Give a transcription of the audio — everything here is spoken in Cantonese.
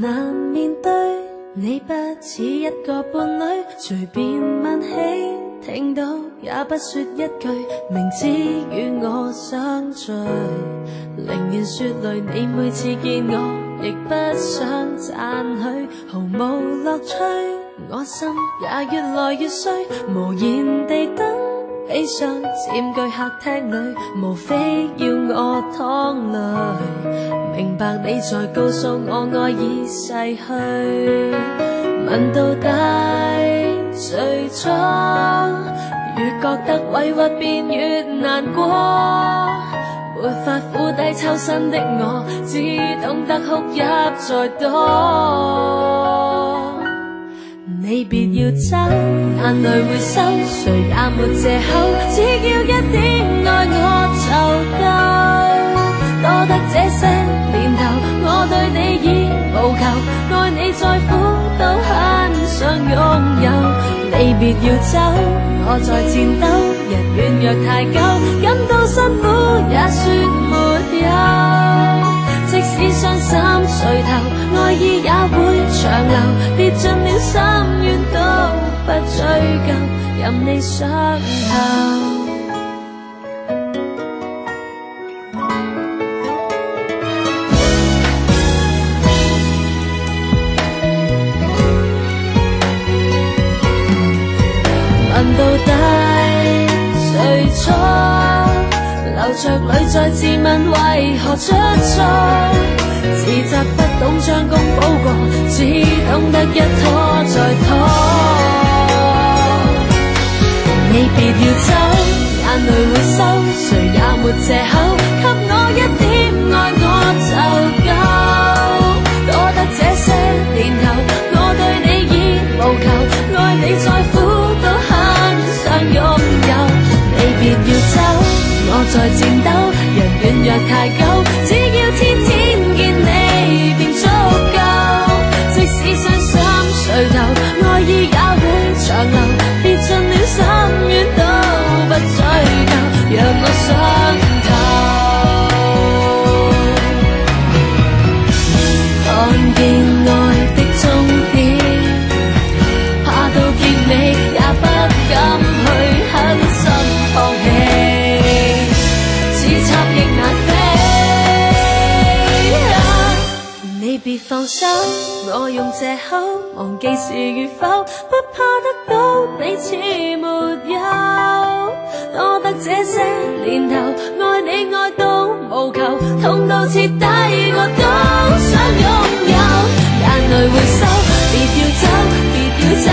難面對。你不似一個伴侶，隨便問起，聽到也不說一句，明知與我相聚，寧願說累。你每次見我，亦不想讚許，毫無樂趣。我心也越來越碎，無言地等，悲傷佔據客廳裏，無非要我淌淚。明白你在告訴我愛已逝去，問到底誰錯？越覺得委屈便越難過，沒法俯低抽身的我，只懂得哭泣再多。你別要走，眼淚會收，誰也沒藉口，只要一點愛我就夠。多得這些年頭，我對你已無求，愛你再苦都很想擁有。你別要走，我在戰鬥，人軟弱太久，感到辛苦也說沒有。即使傷心垂頭，愛意也會長留，跌進了深淵都不追究，任你傷透。問到底誰錯？流着淚再自問為何出錯？自責不懂將功補過，只懂得一拖再拖。你別要走，眼淚會收，誰也沒藉口，給我一點愛我就夠。多得這些年頭，我對你已無求，愛你再苦都很想擁有。你別要走，我在戰鬥，人軟弱太久，只要天天見你便足夠。即使傷心垂頭，愛意也會長留，跌進了深淵都不追究，讓我傷透。看見愛的終點，怕到結尾也不敢去狠心放棄，似插翼難飛。你別放手，我用藉口忘記是與否，不怕得到你似沒有。多得這些年頭，愛你愛到無求，痛到徹底我都想擁有。眼淚會收，別要走，別要走。